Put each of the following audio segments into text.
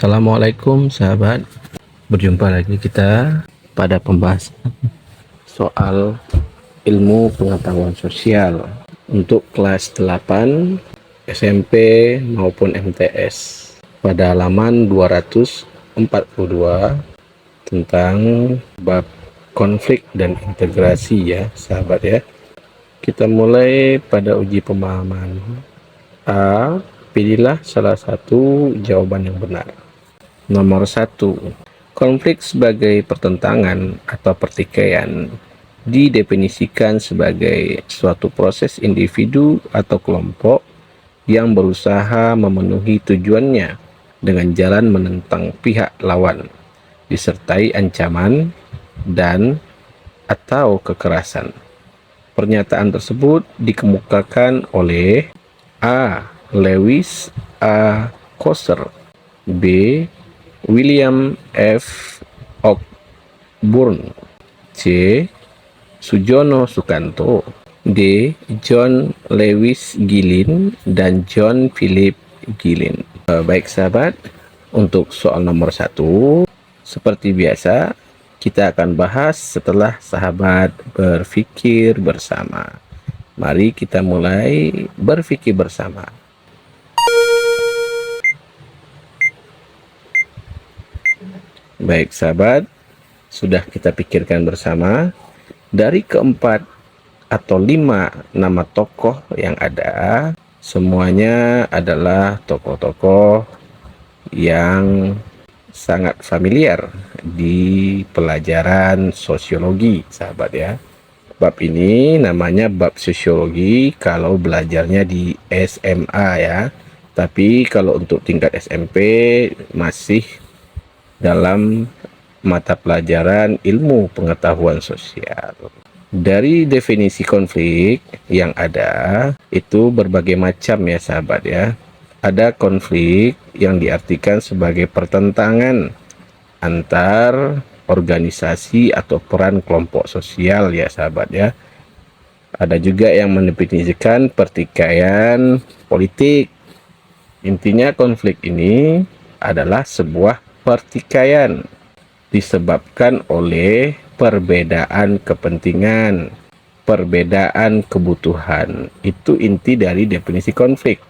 Assalamualaikum sahabat, berjumpa lagi kita pada pembahasan soal ilmu pengetahuan sosial untuk kelas 8 SMP maupun MTS pada halaman 242 tentang bab konflik dan integrasi ya sahabat ya. Kita mulai pada uji pemahaman. A. Pilihlah salah satu jawaban yang benar. Nomor 1. Konflik sebagai pertentangan atau pertikaian didefinisikan sebagai suatu proses individu atau kelompok yang berusaha memenuhi tujuannya dengan jalan menentang pihak lawan, disertai ancaman dan atau kekerasan. Pernyataan tersebut dikemukakan oleh A. Lewis A. Coser, B. William F. Cockburn, C. Sujono Sukanto, D. John Lewis Gilin, dan John Philip Gilin. Baik sahabat, untuk soal nomor 1, seperti biasa kita akan bahas setelah sahabat berpikir bersama. Mari kita mulai berpikir bersama. Baik sahabat, sudah kita pikirkan bersama. Dari keempat atau 5 nama tokoh yang ada, semuanya adalah tokoh-tokoh yang sangat familiar di pelajaran sosiologi sahabat ya. Bab ini namanya bab sosiologi kalau belajarnya di SMA ya. Tapi kalau untuk tingkat SMP masih dalam mata pelajaran ilmu pengetahuan sosial. Dari definisi konflik yang ada itu berbagai macam ya sahabat ya. Ada konflik yang diartikan sebagai pertentangan antar organisasi atau peran kelompok sosial ya sahabat ya. Ada juga yang mendefinisikan pertikaian politik. Intinya konflik ini adalah sebuah pertikaian disebabkan oleh perbedaan kepentingan, perbedaan kebutuhan. Itu inti dari definisi konflik.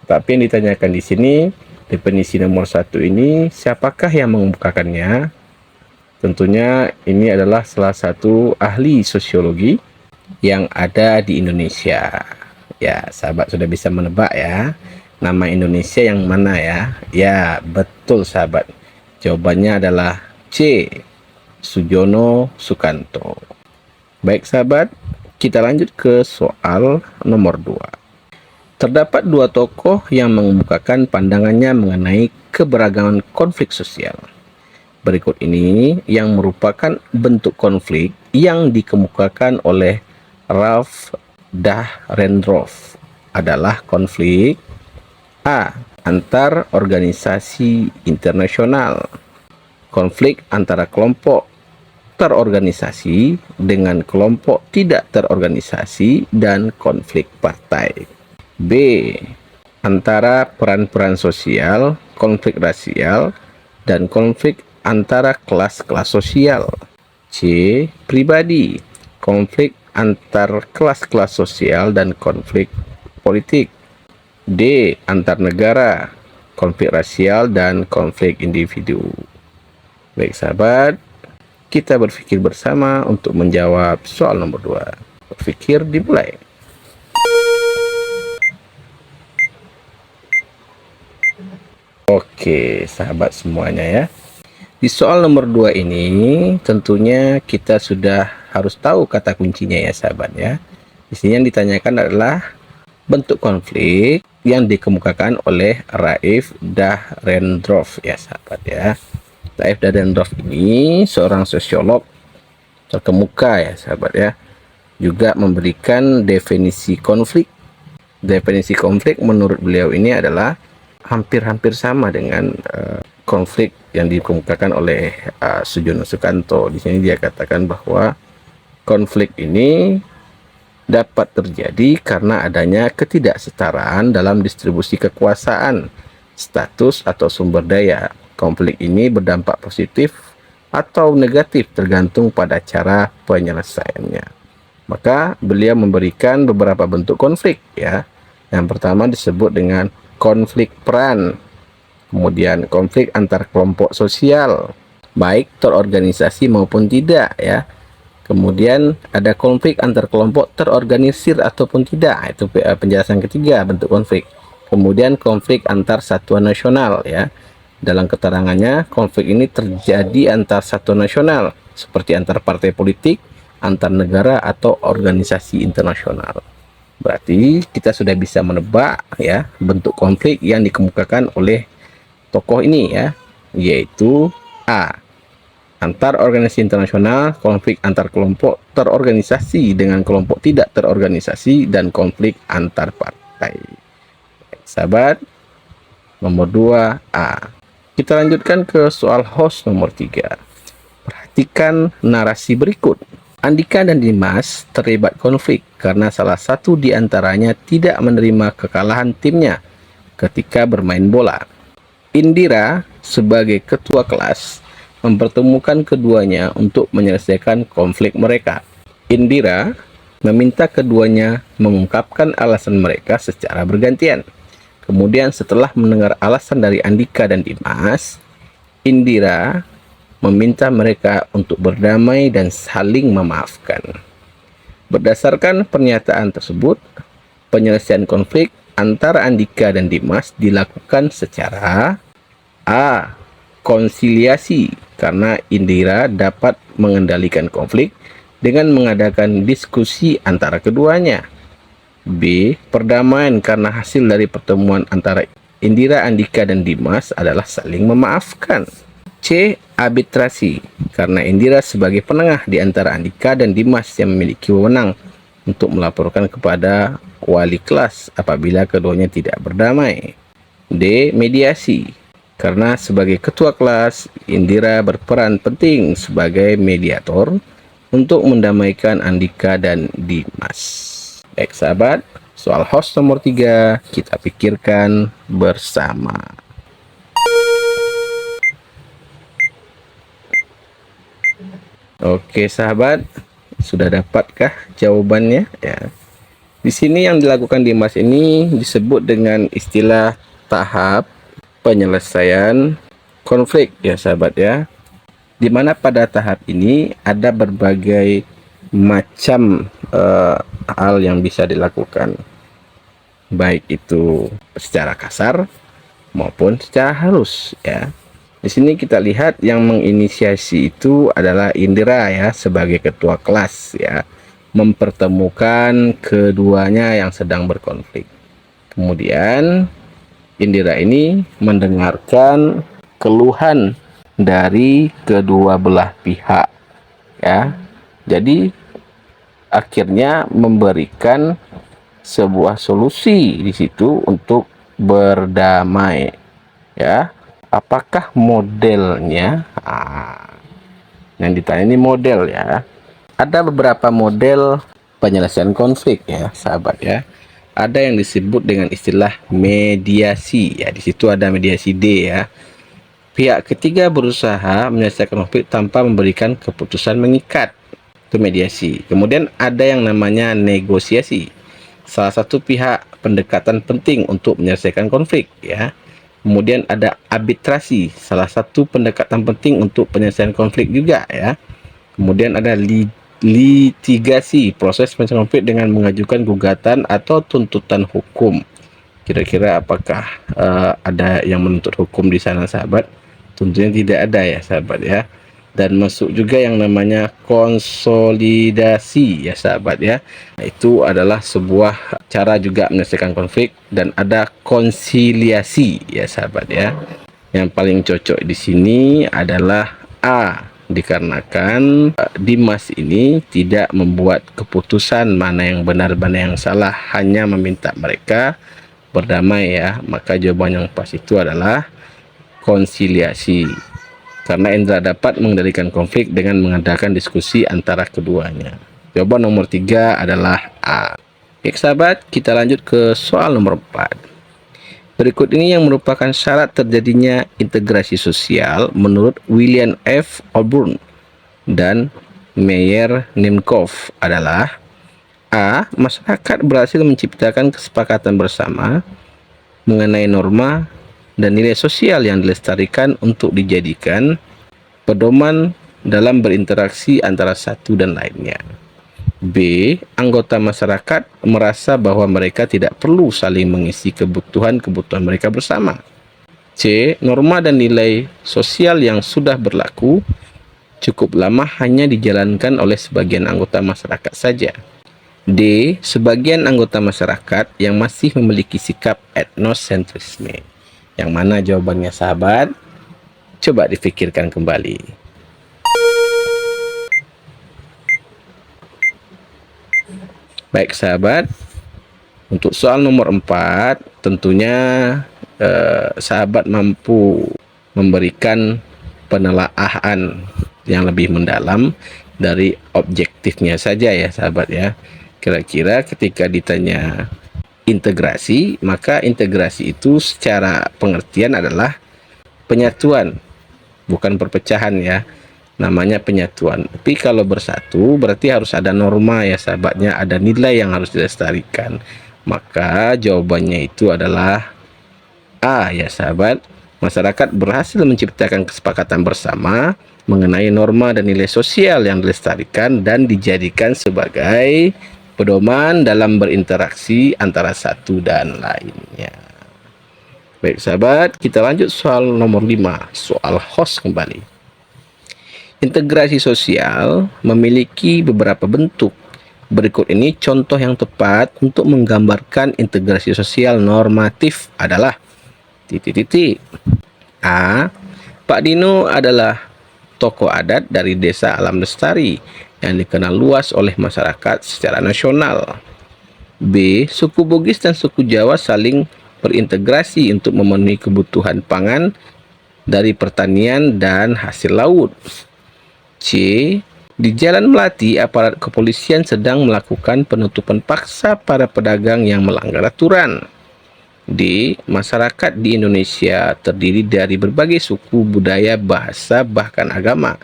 Tapi yang ditanyakan di sini, definisi nomor 1 ini, siapakah yang mengemukakannya? Tentunya ini adalah salah satu ahli sosiologi yang ada di Indonesia. Ya, sahabat sudah bisa menebak ya. Nama Indonesia yang mana ya? Ya, betul sahabat. Jawabannya adalah C. Sujono Sukanto. Baik sahabat, kita lanjut ke soal nomor 2. Terdapat 2 tokoh yang mengemukakan pandangannya mengenai keberagaman konflik sosial. Berikut ini yang merupakan bentuk konflik yang dikemukakan oleh Ralph Dahrendorf adalah konflik A. Antar organisasi internasional, konflik antara kelompok terorganisasi dengan kelompok tidak terorganisasi, dan konflik partai. B. Antara peran-peran sosial, konflik rasial, dan konflik antara kelas-kelas sosial. C. Pribadi, konflik antar kelas-kelas sosial dan konflik politik. D. Antar negara, konflik rasial dan konflik individu. Baik sahabat, kita berpikir bersama untuk menjawab soal nomor 2. Berpikir dimulai. Oke sahabat semuanya ya. Di soal nomor 2 ini tentunya kita sudah harus tahu kata kuncinya ya sahabat ya. Di sini yang ditanyakan adalah bentuk konflik yang dikemukakan oleh Raif Dahrendorf ya sahabat ya. Raif Dahrendorf ini seorang sosiolog terkemuka ya sahabat ya. Juga memberikan definisi konflik. Definisi konflik menurut beliau ini adalah hampir-hampir sama dengan konflik yang dikemukakan oleh Sujono Sukanto. Di sini dia katakan bahwa konflik ini dapat terjadi karena adanya ketidaksetaraan dalam distribusi kekuasaan, status atau sumber daya, Konflik ini berdampak positif atau negatif tergantung pada cara penyelesaiannya. Maka beliau memberikan beberapa bentuk konflik ya. Yang pertama disebut dengan konflik peran, kemudian konflik antar kelompok sosial, baik terorganisasi maupun tidak ya. Kemudian ada konflik antar kelompok terorganisir ataupun tidak, itu penjelasan ketiga bentuk konflik. Kemudian konflik antar satuan nasional ya. Dalam keterangannya, konflik ini terjadi antar satuan nasional seperti antar partai politik, antar negara atau organisasi internasional. Berarti kita sudah bisa menebak ya bentuk konflik yang dikemukakan oleh tokoh ini ya, yaitu A. Antar organisasi internasional, konflik antar kelompok terorganisasi dengan kelompok tidak terorganisasi, dan konflik antar partai. Baik, sahabat, nomor 2A. Kita lanjutkan ke soal host nomor 3. Perhatikan narasi berikut. Andika dan Dimas terlibat konflik karena salah satu di antaranya tidak menerima kekalahan timnya ketika bermain bola. Indira sebagai ketua kelas mempertemukan keduanya untuk menyelesaikan konflik mereka. Indira meminta keduanya mengungkapkan alasan mereka secara bergantian. Kemudian setelah mendengar alasan dari Andika dan Dimas, Indira meminta mereka untuk berdamai dan saling memaafkan. Berdasarkan pernyataan tersebut, penyelesaian konflik antara Andika dan Dimas dilakukan secara A. Konsiliasi, karena Indira dapat mengendalikan konflik dengan mengadakan diskusi antara keduanya. B. Perdamaian, karena hasil dari pertemuan antara Indira, Andika, dan Dimas adalah saling memaafkan. C. Arbitrasi, karena Indira sebagai penengah di antara Andika dan Dimas yang memiliki wewenang untuk melaporkan kepada wali kelas apabila keduanya tidak berdamai. D. Mediasi, karena sebagai ketua kelas, Indira berperan penting sebagai mediator untuk mendamaikan Andika dan Dimas. Baik sahabat, soal host nomor 3 kita pikirkan bersama. Oke sahabat, sudah dapatkah jawabannya? Ya. Di sini yang dilakukan Dimas ini disebut dengan istilah tahap penyelesaian konflik ya sahabat ya, dimana pada tahap ini ada berbagai macam hal yang bisa dilakukan, baik itu secara kasar maupun secara halus ya. Di sini kita lihat yang menginisiasi itu adalah Indira ya, sebagai ketua kelas ya, mempertemukan keduanya yang sedang berkonflik. Kemudian Indira ini mendengarkan keluhan dari kedua belah pihak ya. Jadi akhirnya memberikan sebuah solusi di situ untuk berdamai ya. Apakah modelnya? Yang ditanya ini model ya. Ada beberapa model penyelesaian konflik ya sahabat ya. Ada yang disebut dengan istilah mediasi ya. Di situ ada mediasi D ya. Pihak ketiga berusaha menyelesaikan konflik tanpa memberikan keputusan mengikat, itu mediasi. Kemudian ada yang namanya negosiasi. Salah satu pihak pendekatan penting untuk menyelesaikan konflik ya. Kemudian ada arbitrasi, salah satu pendekatan penting untuk penyelesaian konflik juga ya. Kemudian ada litigasi, proses penyelesaian konflik dengan mengajukan gugatan atau tuntutan hukum. Kira-kira apakah ada yang menuntut hukum di sana sahabat? Tentunya tidak ada ya sahabat ya. Dan masuk juga yang namanya konsolidasi ya sahabat ya. Itu adalah sebuah cara juga menyelesaikan konflik. Dan ada konsiliasi ya sahabat ya. Yang paling cocok di sini adalah A, dikarenakan Dimas ini tidak membuat keputusan mana yang benar mana yang salah, hanya meminta mereka berdamai ya. Maka jawaban yang pas itu adalah konsiliasi, karena Indra dapat mengendalikan konflik dengan mengadakan diskusi antara keduanya. Jawaban nomor 3 adalah A. Baik sahabat, kita lanjut ke soal nomor 4. Berikut ini yang merupakan syarat terjadinya integrasi sosial menurut William F. Auburn dan Meyer Nemkov adalah: A. Masyarakat berhasil menciptakan kesepakatan bersama mengenai norma dan nilai sosial yang dilestarikan untuk dijadikan pedoman dalam berinteraksi antara satu dan lainnya. B. Anggota masyarakat merasa bahwa mereka tidak perlu saling mengisi kebutuhan-kebutuhan mereka bersama. C. Norma dan nilai sosial yang sudah berlaku cukup lama hanya dijalankan oleh sebagian anggota masyarakat saja. D. Sebagian anggota masyarakat yang masih memiliki sikap etnosentrisme. Yang mana jawabannya, sahabat? Coba dipikirkan kembali. Baik sahabat, untuk soal nomor 4 tentunya sahabat mampu memberikan penelaahan yang lebih mendalam dari objektifnya saja ya sahabat ya. Kira-kira ketika ditanya integrasi, maka integrasi itu secara pengertian adalah penyatuan, bukan perpecahan ya. Namanya penyatuan. Tapi kalau bersatu berarti harus ada norma ya sahabatnya, ada nilai yang harus dilestarikan. Maka jawabannya itu adalah A ya sahabat. Masyarakat berhasil menciptakan kesepakatan bersama mengenai norma dan nilai sosial yang dilestarikan dan dijadikan sebagai pedoman dalam berinteraksi antara satu dan lainnya. Baik sahabat, kita lanjut soal nomor 5, soal host kembali. Integrasi sosial memiliki beberapa bentuk. Berikut ini contoh yang tepat untuk menggambarkan integrasi sosial normatif adalah A. Pak Dino adalah tokoh adat dari desa Alam Lestari yang dikenal luas oleh masyarakat secara nasional. B. Suku Bugis dan suku Jawa saling berintegrasi untuk memenuhi kebutuhan pangan dari pertanian dan hasil laut. C. Di Jalan Melati, aparat kepolisian sedang melakukan penutupan paksa para pedagang yang melanggar aturan. D. Masyarakat di Indonesia terdiri dari berbagai suku, budaya, bahasa, bahkan agama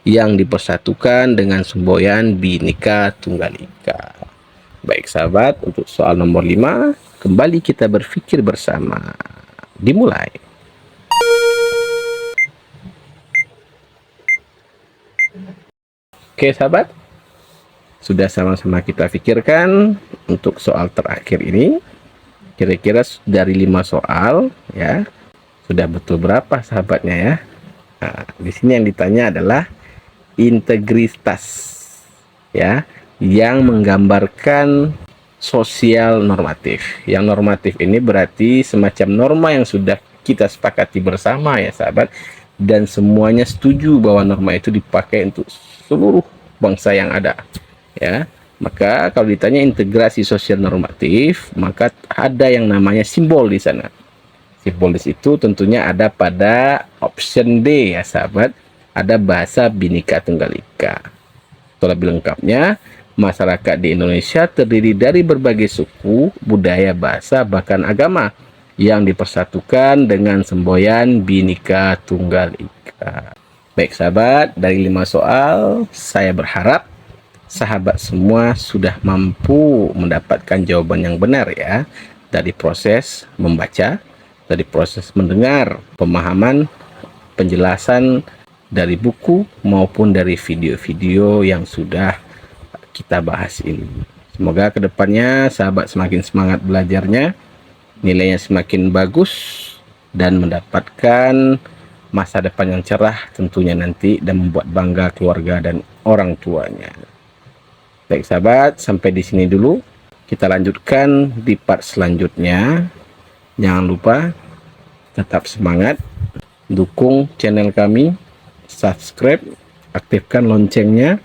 yang dipersatukan dengan semboyan Bhinneka Tunggal Ika. Baik sahabat, untuk soal nomor 5, kembali kita berpikir bersama. Dimulai. Oke sahabat, sudah sama-sama kita pikirkan untuk soal terakhir ini. Kira-kira dari 5 soal ya, sudah betul berapa sahabatnya ya? Nah, di sini yang ditanya adalah integritas ya, yang menggambarkan sosial normatif. Yang normatif ini berarti semacam norma yang sudah kita sepakati bersama ya sahabat, dan semuanya setuju bahwa norma itu dipakai untuk seluruh bangsa yang ada ya. Maka kalau ditanya integrasi sosial normatif, maka ada yang namanya simbol di sana. Simbol di situ tentunya ada pada option D ya sahabat, ada bahasa Bhinneka Tunggal Ika. Atau lebih lengkapnya, masyarakat di Indonesia terdiri dari berbagai suku, budaya, bahasa, bahkan agama yang dipersatukan dengan semboyan Bhinneka Tunggal Ika. Baik sahabat, dari 5 soal, saya berharap sahabat semua sudah mampu mendapatkan jawaban yang benar ya, dari proses membaca, dari proses mendengar, pemahaman, penjelasan dari buku maupun dari video-video yang sudah kita bahas ini. Semoga kedepannya sahabat semakin semangat belajarnya, nilainya semakin bagus, dan mendapatkan masa depan yang cerah tentunya nanti, dan membuat bangga keluarga dan orang tuanya. Baik sahabat, sampai di sini dulu. Kita lanjutkan di part selanjutnya. Jangan lupa tetap semangat, dukung channel kami, subscribe, aktifkan loncengnya.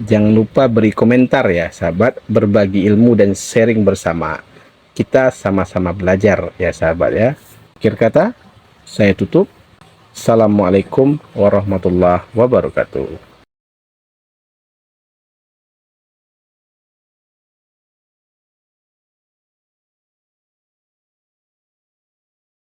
Jangan lupa beri komentar ya sahabat, berbagi ilmu dan sharing bersama. Kita sama-sama belajar ya sahabat ya. Akhir kata, saya tutup. Assalamualaikum warahmatullahi wabarakatuh.